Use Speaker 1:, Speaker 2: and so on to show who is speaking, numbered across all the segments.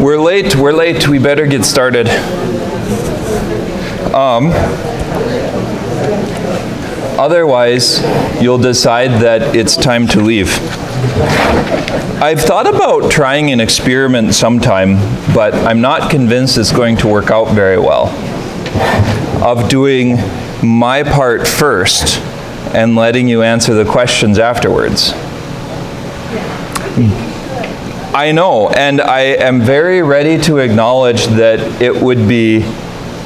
Speaker 1: We're late, we better get started. Otherwise, you'll decide that it's time to leave. I've thought about trying an experiment sometime, but I'm not convinced it's going to work out very well. Of doing my part first and letting you answer the questions afterwards. I know, and I am very ready to acknowledge that it would be,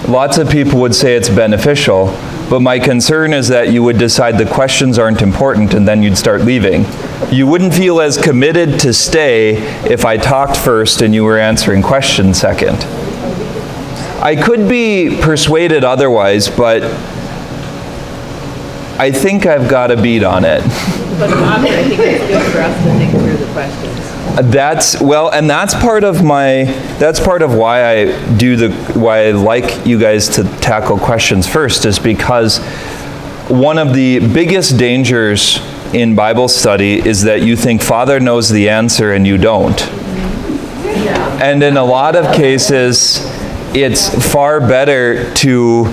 Speaker 1: lots of people would say it's beneficial, but my concern is that you would decide the questions aren't important and then you'd start leaving. You wouldn't feel as committed to stay if I talked first and you were answering questions second. I could be persuaded otherwise, but I think I've got a beat on it.
Speaker 2: But Father, I think it's good for us to think through the questions.
Speaker 1: That's part of why I like you guys to tackle questions first, is because one of the biggest dangers in Bible study is that you think Father knows the answer and you don't. Yeah. And in a lot of cases, it's far better to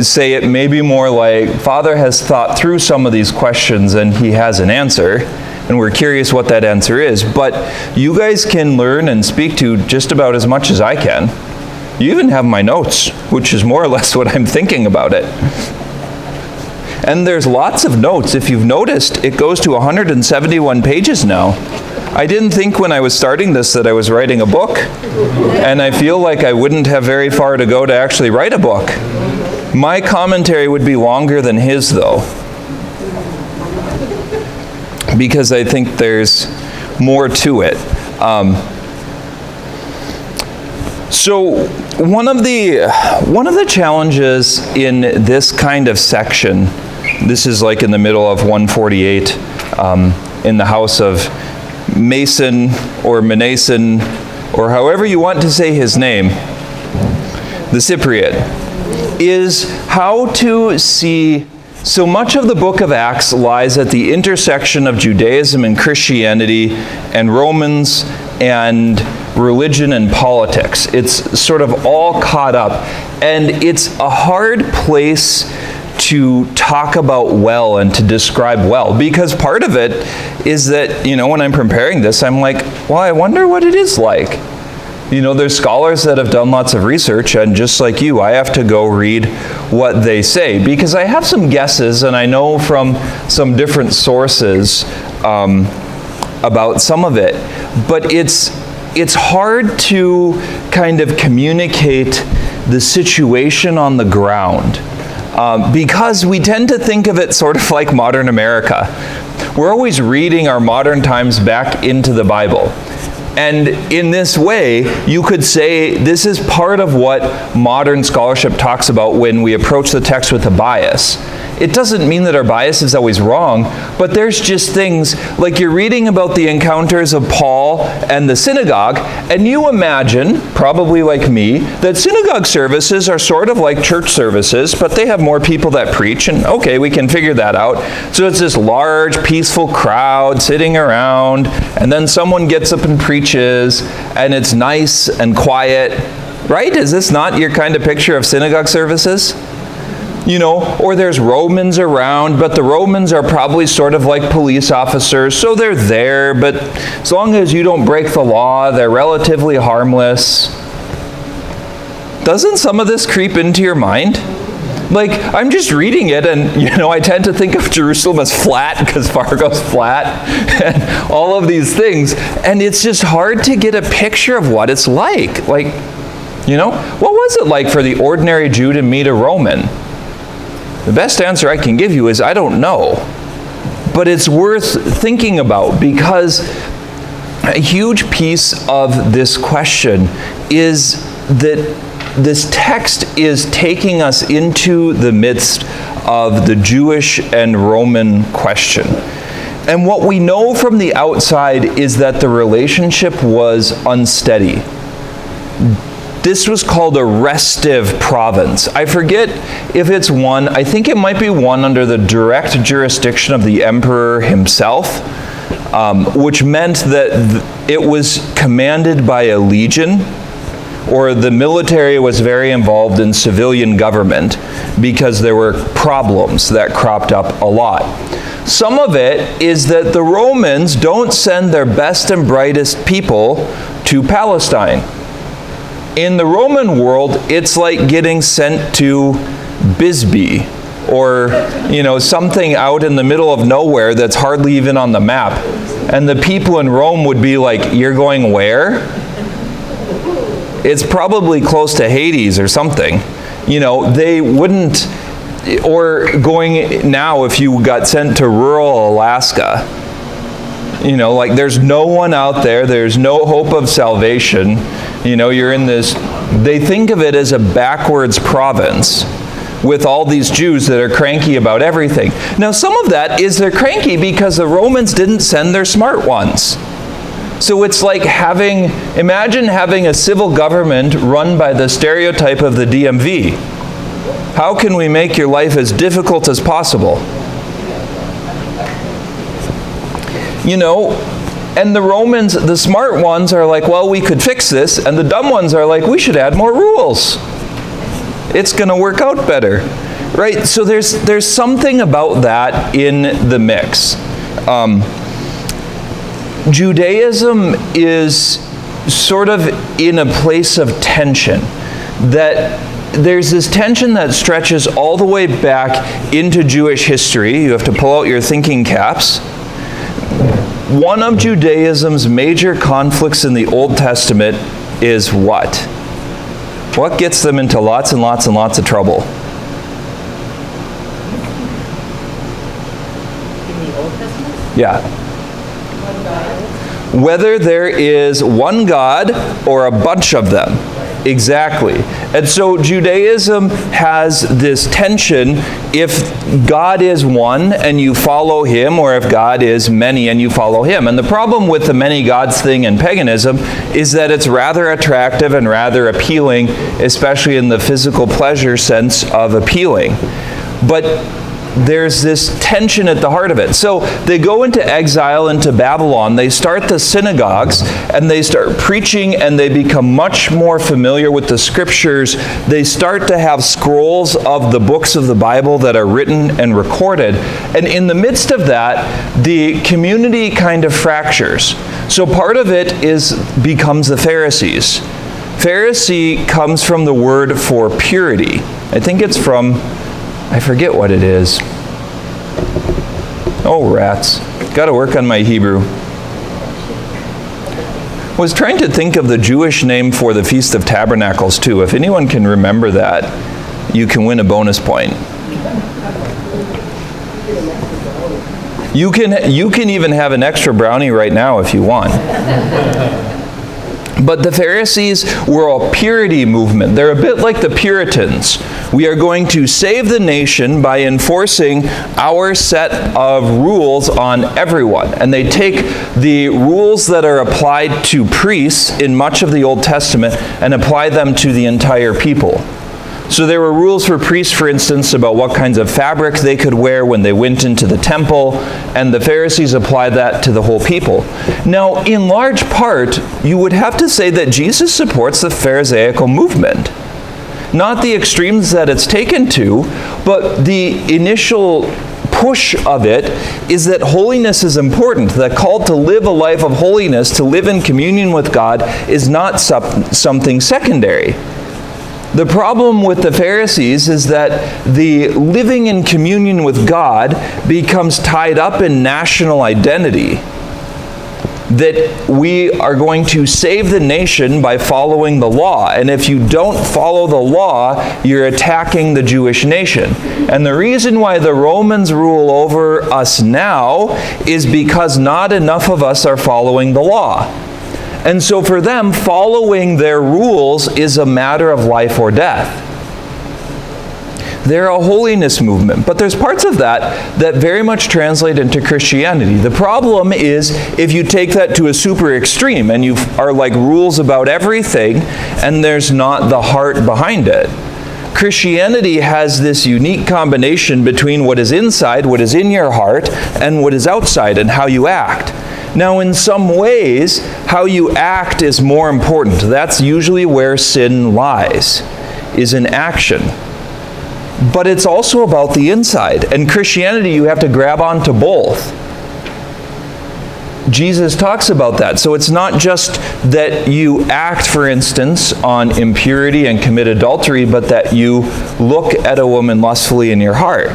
Speaker 1: say it maybe more like, Father has thought through some of these questions and he has an answer, and we're curious what that answer is. But you guys can learn and speak to just about as much as I can. You even have my notes, which is more or less what I'm thinking about it. And there's lots of notes. If you've noticed, it goes to 171 pages now. I didn't think when I was starting this that I was writing a book, and I feel like I wouldn't have very far to go to actually write a book. My commentary would be longer than his, though, because I think there's more to it. So one of the challenges in this kind of section, this is like in the middle of 148 in the house of Mason or Manason, or however you want to say his name, the Cypriot, is how to see. So much of the book of Acts lies at the intersection of Judaism and Christianity and Romans and religion and politics. It's sort of all caught up. And it's a hard place to talk about well and to describe well, because part of it is that, when I'm preparing this, I'm like, well, I wonder what it is like. There's scholars that have done lots of research, and just like you, I have to go read what they say, because I have some guesses, and I know from some different sources about some of it. But it's hard to kind of communicate the situation on the ground, because we tend to think of it sort of like modern America. We're always reading our modern times back into the Bible. And in this way, you could say this is part of what modern scholarship talks about when we approach the text with a bias. It doesn't mean that our bias is always wrong, but there's just things like you're reading about the encounters of Paul and the synagogue, and you imagine, probably like me, that synagogue services are sort of like church services, but they have more people that preach, and okay, we can figure that out. So it's this large, peaceful crowd sitting around, and then someone gets up and preaches, and it's nice and quiet, right? Is this not your kind of picture of synagogue services? Or there's Romans around, but the Romans are probably sort of like police officers, so they're there, but as long as you don't break the law, they're relatively harmless. Doesn't some of this creep into your mind? Like, I'm just reading it, and, I tend to think of Jerusalem as flat, because Fargo's flat, and all of these things, and it's just hard to get a picture of what it's like. Like, what was it like for the ordinary Jew to meet a Roman? The best answer I can give you is I don't know. But it's worth thinking about, because a huge piece of this question is that this text is taking us into the midst of the Jewish and Roman question. And what we know from the outside is that the relationship was unsteady. This was called a restive province. I forget if it's one, I think it might be one under the direct jurisdiction of the emperor himself. which meant that it was commanded by a legion, or the military was very involved in civilian government because there were problems that cropped up a lot. Some of it is that the Romans don't send their best and brightest people to Palestine. In the Roman world, it's like getting sent to Bisbee, or something out in the middle of nowhere that's hardly even on the map. And the people in Rome would be like, "You're going where?" It's probably close to Hades or something. They wouldn't, or going now if you got sent to rural Alaska, like there's no one out there, there's no hope of salvation. You're in this, they think of it as a backwards province with all these Jews that are cranky about everything. Now some of that is they're cranky because the Romans didn't send their smart ones. So it's like imagine having a civil government run by the stereotype of the DMV. How can we make your life as difficult as possible? And the Romans, the smart ones are like, well, we could fix this, and the dumb ones are like, we should add more rules. It's going to work out better, right? So there's something about that in the mix. Judaism is sort of in a place of tension, that there's this tension that stretches all the way back into Jewish history. You have to pull out your thinking caps. One of Judaism's major conflicts in the Old Testament is what? What gets them into lots and lots and lots of trouble?
Speaker 2: In the Old Testament?
Speaker 1: Yeah. Whether there is one God or a bunch of them. Exactly. And so Judaism has this tension if God is one and you follow him, or if God is many and you follow him. And the problem with the many gods thing in paganism is that it's rather attractive and rather appealing, especially in the physical pleasure sense of appealing. But there's this tension at the heart of it. So they go into exile into Babylon, they start the synagogues, and they start preaching, and they become much more familiar with the scriptures. They start to have scrolls of the books of the Bible that are written and recorded. And in the midst of that, the community kind of fractures. So part of it becomes the Pharisees. Pharisee comes from the word for purity. I think it's from, I forget what it is. Oh, rats. Got to work on my Hebrew. Was trying to think of the Jewish name for the Feast of Tabernacles, too. If anyone can remember that, you can win a bonus point. You can even have an extra brownie right now if you want. But the Pharisees were a purity movement. They're a bit like the Puritans. We are going to save the nation by enforcing our set of rules on everyone. And they take the rules that are applied to priests in much of the Old Testament and apply them to the entire people. So there were rules for priests, for instance, about what kinds of fabric they could wear when they went into the temple, and the Pharisees applied that to the whole people. Now, in large part, you would have to say that Jesus supports the Pharisaical movement. Not the extremes that it's taken to, but the initial push of it is that holiness is important. The call to live a life of holiness, to live in communion with God, is not something secondary. The problem with the Pharisees is that the living in communion with God becomes tied up in national identity. That we are going to save the nation by following the law. And if you don't follow the law, you're attacking the Jewish nation. And the reason why the Romans rule over us now is because not enough of us are following the law. And so for them, following their rules is a matter of life or death. They're a holiness movement, but there's parts of that that very much translate into Christianity. The problem is if you take that to a super extreme and you are like rules about everything and there's not the heart behind it. Christianity has this unique combination between what is inside, what is in your heart, and what is outside and how you act. Now, in some ways, how you act is more important. That's usually where sin lies, is in action. But it's also about the inside. And Christianity, you have to grab onto both. Jesus talks about that. So it's not just that you act, for instance, on impurity and commit adultery, but that you look at a woman lustfully in your heart.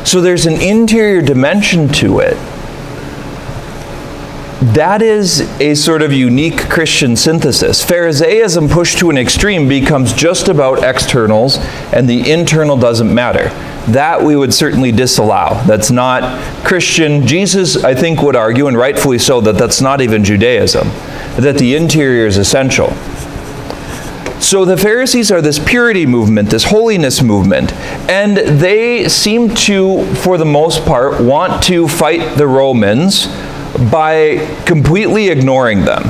Speaker 1: So there's an interior dimension to it. That is a sort of unique Christian synthesis. Pharisaism pushed to an extreme becomes just about externals, and the internal doesn't matter. That we would certainly disallow. That's not Christian. Jesus, I think, would argue, and rightfully so, that that's not even Judaism, that the interior is essential. So the Pharisees are this purity movement, this holiness movement, and they seem to, for the most part, want to fight the Romans by completely ignoring them.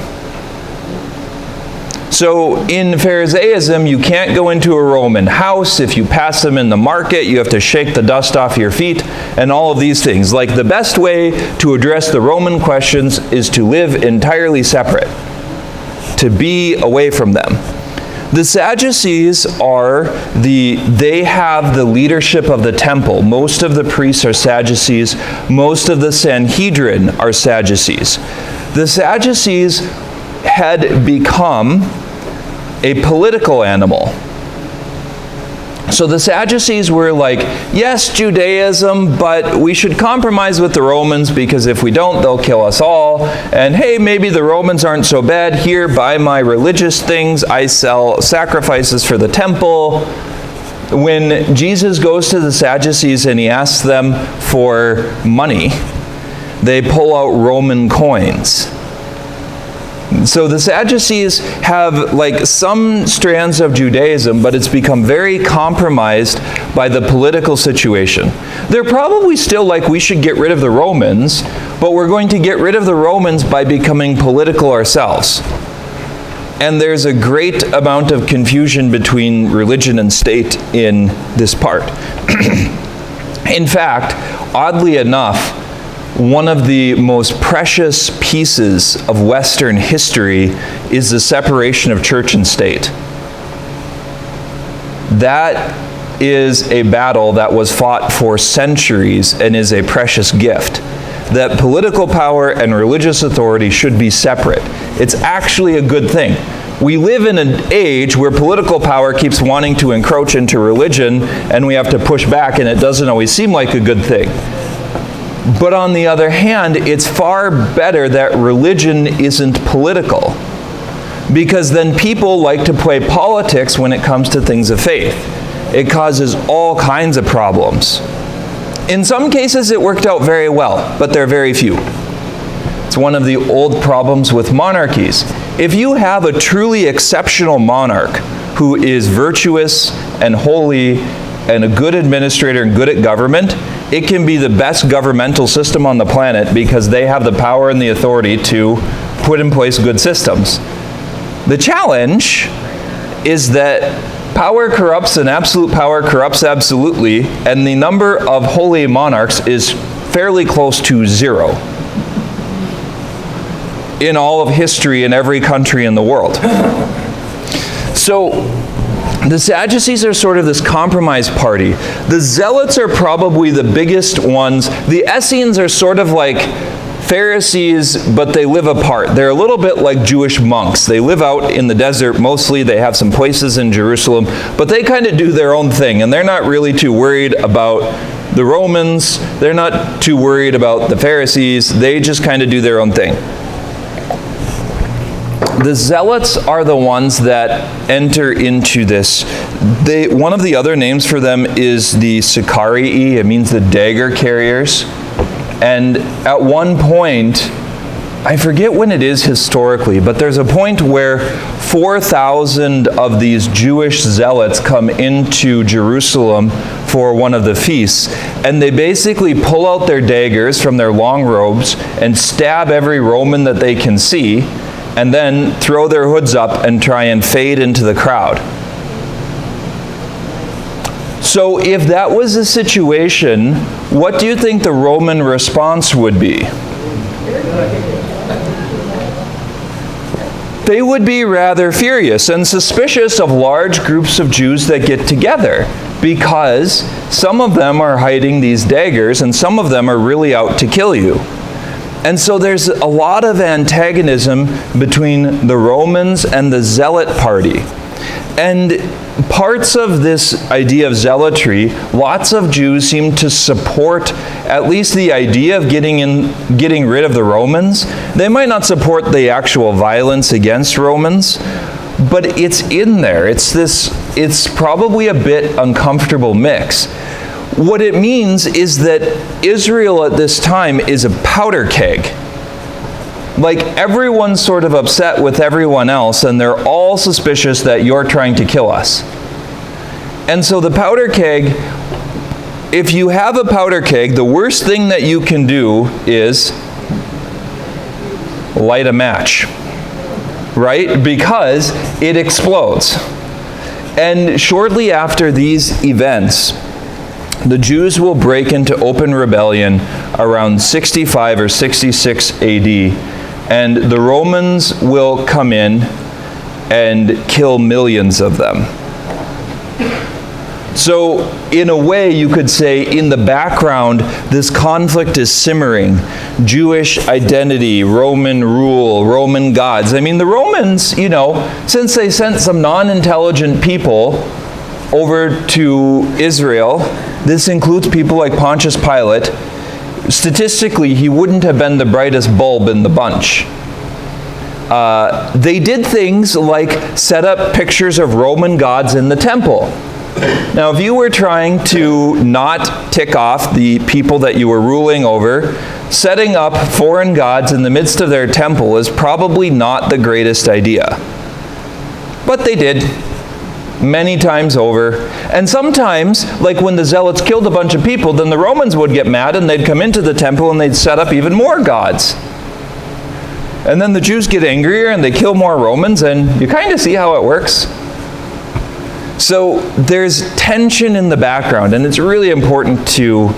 Speaker 1: So in Pharisaism, you can't go into a Roman house. If you pass them in the market, you have to shake the dust off your feet, and all of these things. Like, the best way to address the Roman questions is to live entirely separate, to be away from them. The Sadducees they have the leadership of the temple. Most of the priests are Sadducees. Most of the Sanhedrin are Sadducees. The Sadducees had become a political animal. So the Sadducees were like, yes, Judaism, but we should compromise with the Romans, because if we don't, they'll kill us all. And hey, maybe the Romans aren't so bad. Here, buy my religious things. I sell sacrifices for the temple. When Jesus goes to the Sadducees and he asks them for money, they pull out Roman coins. So the Sadducees have like some strands of Judaism, but it's become very compromised by the political situation. They're probably still like, we should get rid of the Romans, but we're going to get rid of the Romans by becoming political ourselves. And there's a great amount of confusion between religion and state in this part. In fact, oddly enough, one of the most precious pieces of Western history is the separation of church and state. That is a battle that was fought for centuries and is a precious gift. That political power and religious authority should be separate. It's actually a good thing. We live in an age where political power keeps wanting to encroach into religion, and we have to push back, and it doesn't always seem like a good thing. But on the other hand, it's far better that religion isn't political, because then people like to play politics when it comes to things of faith. It causes all kinds of problems. In some cases, it worked out very well, but they're very few. It's one of the old problems with monarchies. If you have a truly exceptional monarch who is virtuous and holy and a good administrator and good at government, it can be the best governmental system on the planet because they have the power and the authority to put in place good systems. The challenge is that power corrupts and absolute power corrupts absolutely, and the number of holy monarchs is fairly close to zero in all of history in every country in the world. So the Sadducees are sort of this compromise party. The Zealots are probably the biggest ones. The Essenes are sort of like Pharisees, but they live apart. They're a little bit like Jewish monks. They live out in the desert mostly. They have some places in Jerusalem, but they kind of do their own thing, and they're not really too worried about the Romans. They're not too worried about the Pharisees. They just kind of do their own thing. The Zealots are the ones that enter into this. One of the other names for them is the Sicarii. It means the dagger carriers. And at one point, I forget when it is historically, but there's a point where 4,000 of these Jewish zealots come into Jerusalem for one of the feasts, and they basically pull out their daggers from their long robes and stab every Roman that they can see, and then throw their hoods up and try and fade into the crowd. So if that was the situation, what do you think the Roman response would be? they would be rather furious and suspicious of large groups of Jews that get together, because some of them are hiding these daggers and some of them are really out to kill you. And so there's a lot of antagonism between the Romans and the Zealot party. And parts of this idea of zealotry, lots of Jews seem to support at least the idea of getting rid of the Romans. They might not support the actual violence against Romans, but it's in there. It's probably a bit uncomfortable mix. What it means is that Israel at this time is a powder keg. Like, everyone's sort of upset with everyone else, and they're all suspicious that you're trying to kill us. And so the powder keg, if you have a powder keg, the worst thing that you can do is light a match, right? Because it explodes. And shortly after these events, the Jews will break into open rebellion around 65 or 66 AD. And the Romans will come in and kill millions of them. So, in a way, you could say, in the background, this conflict is simmering. Jewish identity, Roman rule, Roman gods. I mean, the Romans, since they sent some non-intelligent people over to Israel, this includes people like Pontius Pilate. Statistically, he wouldn't have been the brightest bulb in the bunch. They did things like set up pictures of Roman gods in the temple. Now, if you were trying to not tick off the people that you were ruling over, setting up foreign gods in the midst of their temple is probably not the greatest idea. But they did. Many times over. And sometimes, like when the Zealots killed a bunch of people, then the Romans would get mad and they'd come into the temple and they'd set up even more gods. And then the Jews get angrier and they kill more Romans, and you kind of see how it works. So there's tension in the background, and it's really important to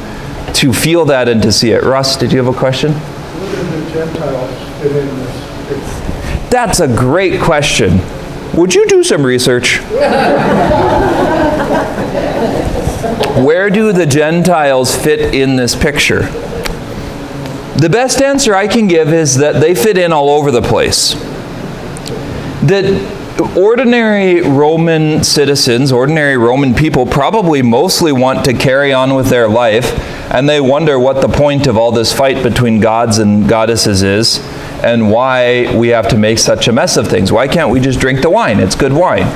Speaker 1: feel that and to see it. Russ, did you have a question?
Speaker 3: Where do the Gentiles fit in this picture?
Speaker 1: That's a great question. Would you do some research? Where do the Gentiles fit in this picture? The best answer I can give is that they fit in all over the place. That ordinary Roman citizens, ordinary Roman people probably mostly want to carry on with their life, and they wonder what the point of all this fight between gods and goddesses is, and why we have to make such a mess of things. Why can't we just drink the wine? It's good wine.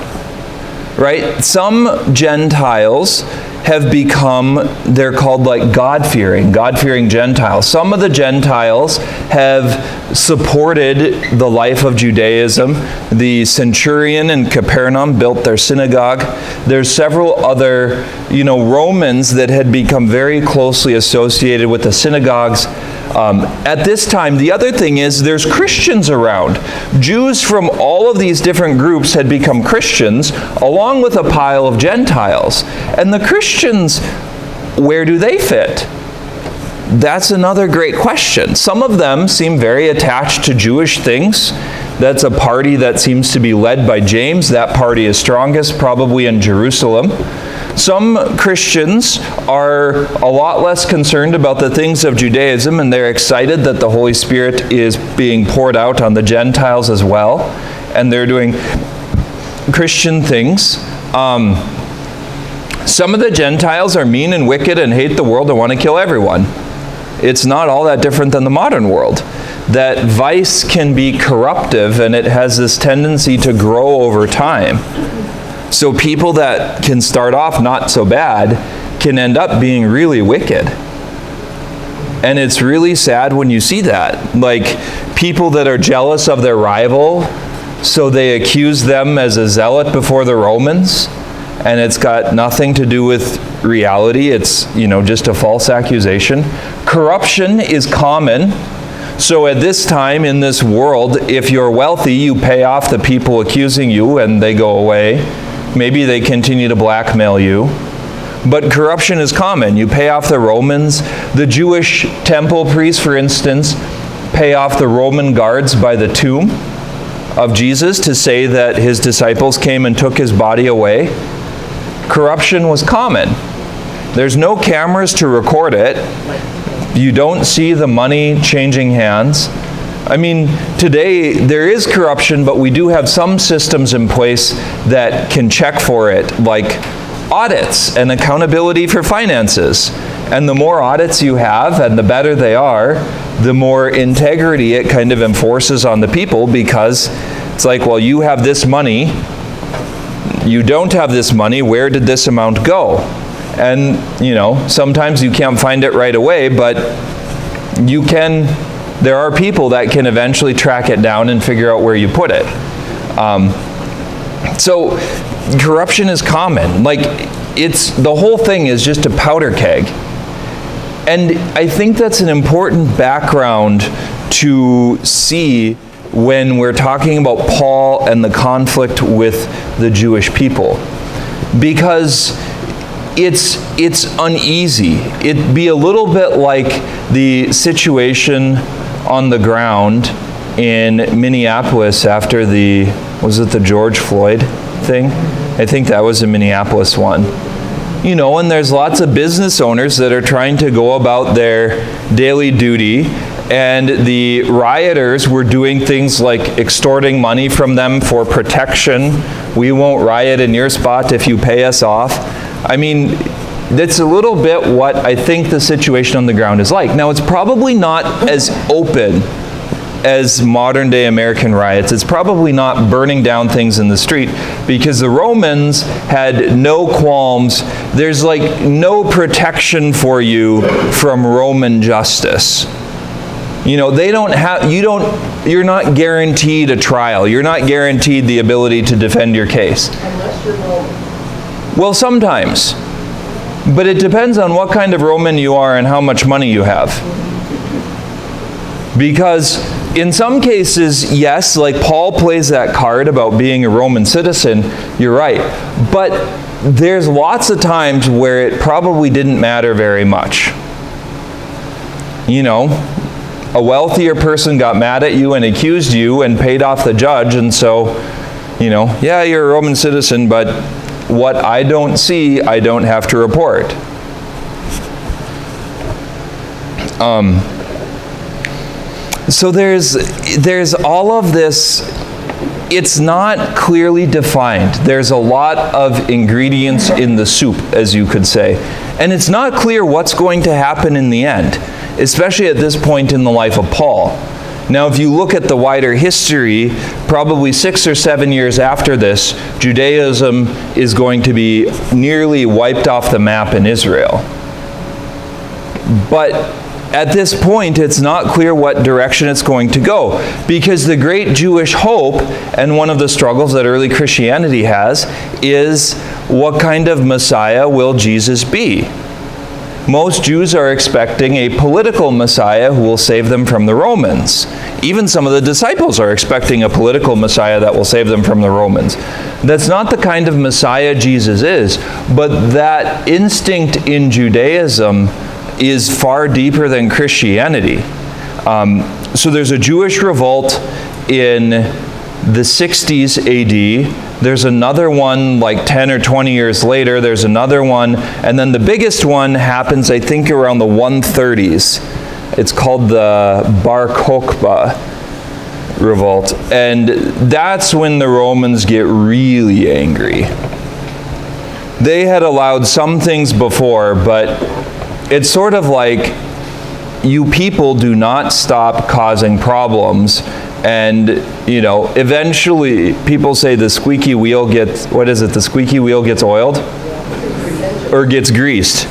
Speaker 1: Right? Some Gentiles have become, they're called like God-fearing Gentiles. Some of the Gentiles have supported the life of Judaism. The centurion in Capernaum built their synagogue. There's several other, Romans that had become very closely associated with the synagogues. At this time, the other thing is there's Christians around. Jews from all of these different groups had become Christians, along with a pile of Gentiles. And the Christians, where do they fit? That's another great question. Some of them seem very attached to Jewish things. That's a party that seems to be led by James. That party is strongest, probably in Jerusalem. Some Christians are a lot less concerned about the things of Judaism, and they're excited that the Holy Spirit is being poured out on the Gentiles as well, and they're doing Christian things. Some of the Gentiles are mean and wicked and hate the world and want to kill everyone. It's not all that different than the modern world. That vice can be corruptive, and it has this tendency to grow over time. So people that can start off not so bad can end up being really wicked. And it's really sad when you see that. Like people that are jealous of their rival, so they accuse them as a zealot before the Romans, and it's got nothing to do with reality. It's, just a false accusation. Corruption is common. So at this time in this world, if you're wealthy, you pay off the people accusing you and they go away. Maybe they continue to blackmail you. But corruption is common. You pay off the Romans. The Jewish temple priests, for instance, pay off the Roman guards by the tomb. of Jesus to say that his disciples came and took his body away, corruption was common. There's no cameras to record it. You don't see the money changing hands. I mean, today there is corruption, but we do have some systems in place that can check for it, like audits and accountability for finances. And the more audits you have, and the better they are, the more integrity it kind of enforces on the people, because it's like, well, you have this money, you don't have this money, where did this amount go? And, you know, sometimes you can't find it right away, but you can, there are people that can eventually track it down and figure out where you put it. So corruption is common. Like, the whole thing is just a powder keg. And I think that's an important background to see when we're talking about Paul and the conflict with the Jewish people. Because it's uneasy. It'd be a little bit like the situation on the ground in Minneapolis after was it the George Floyd thing? I think that was a Minneapolis one. You know, and there's lots of business owners that are trying to go about their daily duty, and the rioters were doing things like extorting money from them for protection. We won't riot in your spot if you pay us off. I mean, that's a little bit what I think the situation on the ground is like. Now, it's probably not as open as modern day American riots. It's probably not burning down things in the street, because the Romans had no qualms. There's like no protection for you from Roman justice. You know, you're not guaranteed a trial. You're not guaranteed the ability to defend your case.
Speaker 3: Unless you're Roman.
Speaker 1: Well, sometimes. But it depends on what kind of Roman you are and how much money you have. Because in some cases, yes, like Paul plays that card about being a Roman citizen, you're right. But there's lots of times where it probably didn't matter very much. You know, a wealthier person got mad at you and accused you and paid off the judge, and so, you know, yeah, you're a Roman citizen, but what I don't see, I don't have to report. So there's all of this. It's not clearly defined. There's a lot of ingredients in the soup, as you could say. And it's not clear what's going to happen in the end, especially at this point in the life of Paul. Now, if you look at the wider history, probably 6 or 7 years after this, Judaism is going to be nearly wiped off the map in Israel. But at this point, it's not clear what direction it's going to go, because the great Jewish hope, and one of the struggles that early Christianity has, is what kind of Messiah will Jesus be? Most Jews are expecting a political Messiah who will save them from the Romans. Even some of the disciples are expecting a political Messiah that will save them from the Romans. That's not the kind of Messiah Jesus is, but that instinct in Judaism is far deeper than Christianity. So there's a Jewish revolt in the 60s AD. There's another one like 10 or 20 years later. There's another one. And then the biggest one happens, I think, around the 130s. It's called the Bar Kokhba revolt. And that's when the Romans get really angry. They had allowed some things before, but it's sort of like, you people do not stop causing problems. And, you know, eventually people say the squeaky wheel gets, what is it? The squeaky wheel gets oiled? Or gets greased.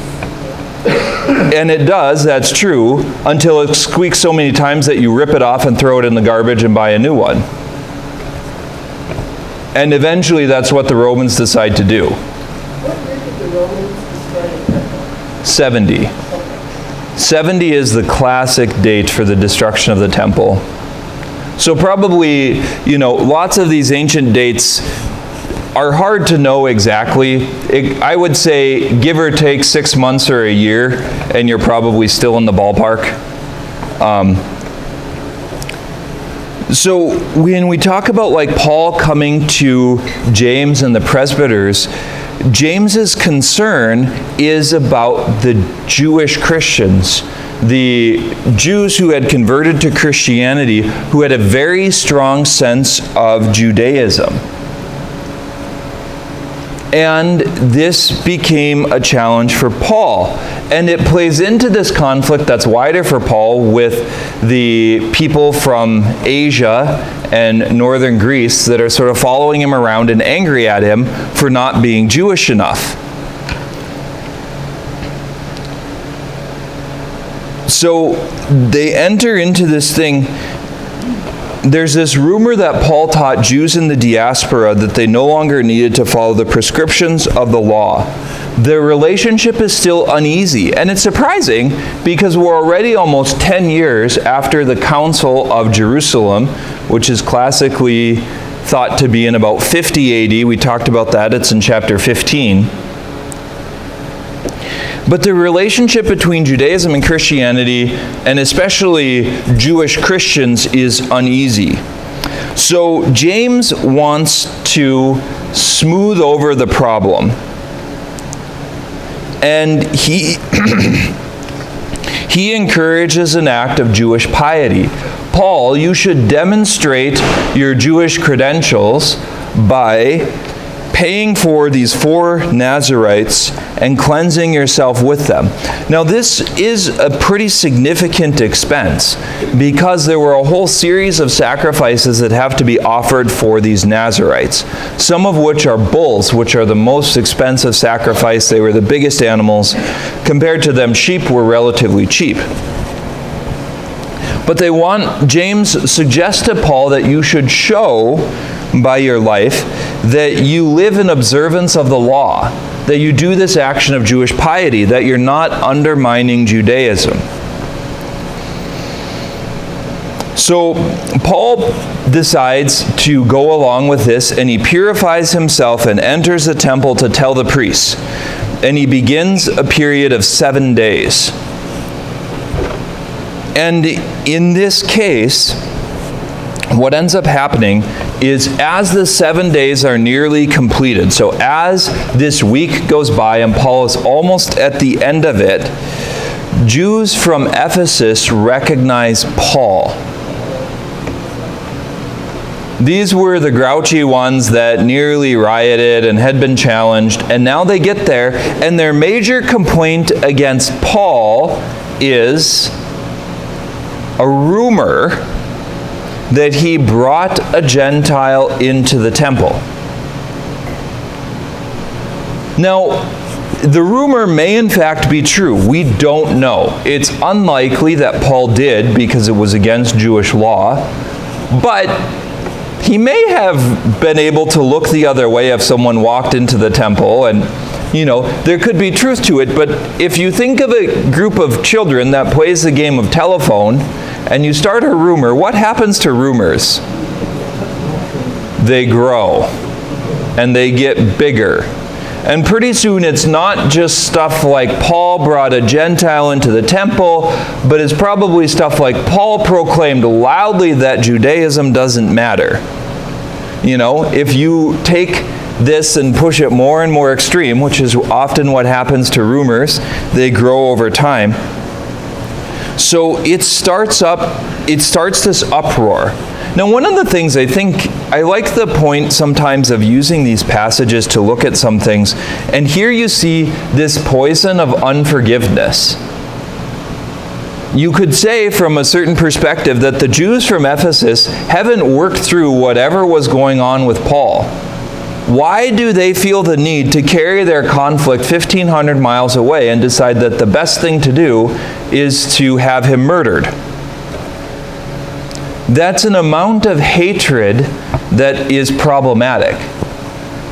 Speaker 1: And it does, that's true, until it squeaks so many times that you rip it off and throw it in the garbage and buy a new one. And eventually that's what the Romans decide to do.
Speaker 3: What year did the Romans destroy the temple?
Speaker 1: 70. 70 is the classic date for the destruction of the temple. So probably, you know, lots of these ancient dates are hard to know exactly. I would say give or take 6 months or a year, and you're probably still in the ballpark. So when we talk about like Paul coming to James and the presbyters, James's concern is about the Jewish Christians, the Jews who had converted to Christianity, who had a very strong sense of Judaism. And this became a challenge for Paul. And it plays into this conflict that's wider for Paul with the people from Asia and northern Greece that are sort of following him around and angry at him for not being Jewish enough. So they enter into this thing. There's this rumor that Paul taught Jews in the diaspora that they no longer needed to follow the prescriptions of the law. Their relationship is still uneasy, and it's surprising because we're already almost 10 years after the Council of Jerusalem, which is classically thought to be in about 50 AD. We talked about that. It's in chapter 15. But the relationship between Judaism and Christianity, and especially Jewish Christians, is uneasy. So James wants to smooth over the problem. And he encourages an act of Jewish piety. Paul, you should demonstrate your Jewish credentials by paying for these 4 Nazarites and cleansing yourself with them. Now this is a pretty significant expense because there were a whole series of sacrifices that have to be offered for these Nazarites, some of which are bulls, which are the most expensive sacrifice. They were the biggest animals. Compared to them, sheep were relatively cheap. But James suggests to Paul that you should show by your life that you live in observance of the law, that you do this action of Jewish piety, that you're not undermining Judaism. So Paul decides to go along with this, and he purifies himself and enters the temple to tell the priests. And he begins a period of 7 days. And in this case, what ends up happening is as the 7 days are nearly completed, so as this week goes by and Paul is almost at the end of it, Jews from Ephesus recognize Paul. These were the grouchy ones that nearly rioted and had been challenged, and now they get there, and their major complaint against Paul is a rumor that he brought a Gentile into the temple. Now, the rumor may in fact be true. We don't know. It's unlikely that Paul did because it was against Jewish law, but he may have been able to look the other way if someone walked into the temple, and there could be truth to it. But if you think of a group of children that plays the game of telephone and you start a rumor, what happens to rumors? They grow and they get bigger. And pretty soon it's not just stuff like Paul brought a Gentile into the temple, but it's probably stuff like Paul proclaimed loudly that Judaism doesn't matter. If you take this and push it more and more extreme, which is often what happens to rumors, they grow over time. So it starts this uproar. Now, one of the things I like the point sometimes of using these passages to look at some things, and here you see this poison of unforgiveness. You could say from a certain perspective that the Jews from Ephesus haven't worked through whatever was going on with Paul. Why do they feel the need to carry their conflict 1,500 miles away and decide that the best thing to do is to have him murdered? That's an amount of hatred that is problematic.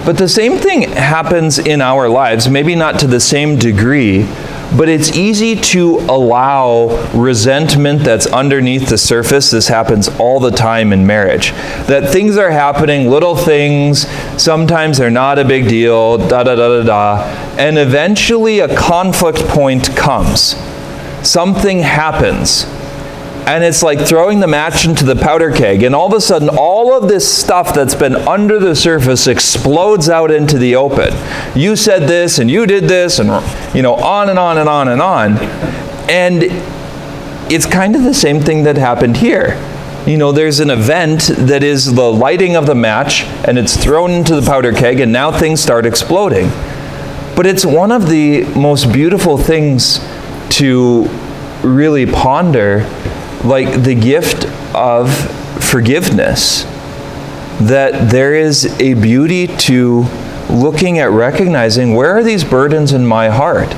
Speaker 1: But the same thing happens in our lives, maybe not to the same degree, but it's easy to allow resentment that's underneath the surface. This happens all the time in marriage. That things are happening, little things, sometimes they're not a big deal, and eventually a conflict point comes. Something happens. And it's like throwing the match into the powder keg, and all of a sudden all of this stuff that's been under the surface explodes out into the open. You said this and you did this, and on and on and on and on. And it's kind of the same thing that happened here. There's an event that is the lighting of the match, and it's thrown into the powder keg, and now things start exploding. But it's one of the most beautiful things to really ponder, like the gift of forgiveness. That there is a beauty to looking at recognizing, where are these burdens in my heart?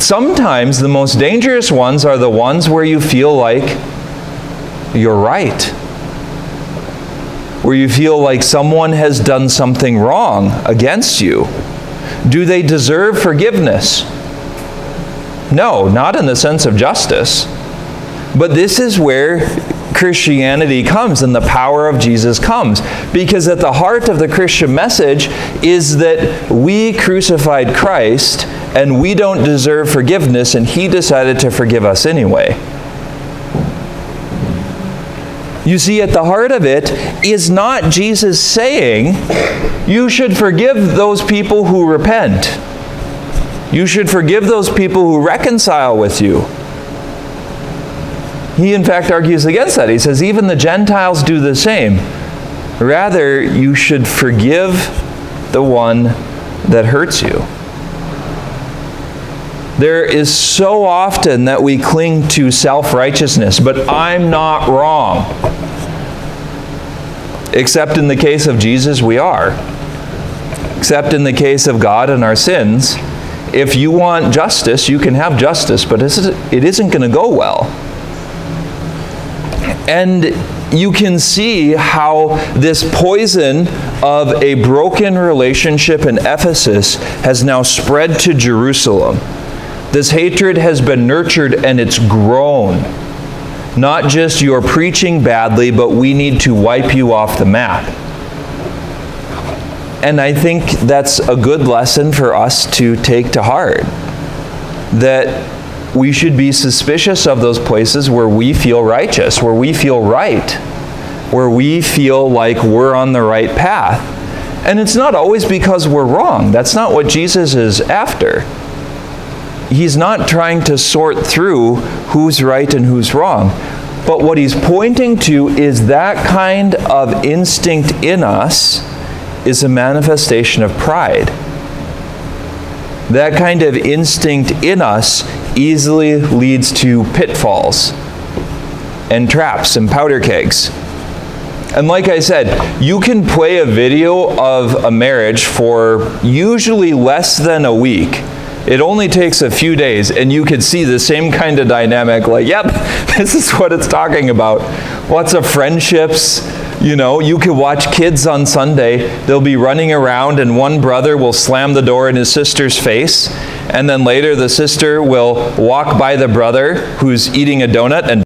Speaker 1: Sometimes the most dangerous ones are the ones where you feel like you're right. Where you feel like someone has done something wrong against you. Do they deserve forgiveness? No, not in the sense of justice. But this is where Christianity comes and the power of Jesus comes. Because at the heart of the Christian message is that we crucified Christ and we don't deserve forgiveness, and He decided to forgive us anyway. You see, at the heart of it is not Jesus saying, you should forgive those people who repent. You should forgive those people who reconcile with you. He, in fact, argues against that. He says, even the Gentiles do the same. Rather, you should forgive the one that hurts you. There is so often that we cling to self-righteousness, but I'm not wrong. Except in the case of Jesus, we are. Except in the case of God and our sins, if you want justice, you can have justice, but it isn't going to go well. And you can see how this poison of a broken relationship in Ephesus has now spread to Jerusalem. This hatred has been nurtured and it's grown. Not just you're preaching badly, but we need to wipe you off the map. And I think that's a good lesson for us to take to heart. That we should be suspicious of those places where we feel righteous, where we feel right, where we feel like we're on the right path. And it's not always because we're wrong. That's not what Jesus is after. He's not trying to sort through who's right and who's wrong. But what he's pointing to is that kind of instinct in us is a manifestation of pride. That kind of instinct in us easily leads to pitfalls and traps and powder kegs. And like I said, you can play a video of a marriage for usually less than a week. It only takes a few days, and you could see the same kind of dynamic, like, yep, this is what it's talking about. Lots of friendships. You could watch kids on Sunday. They'll be running around, and one brother will slam the door in his sister's face, and then later the sister will walk by the brother who's eating a donut and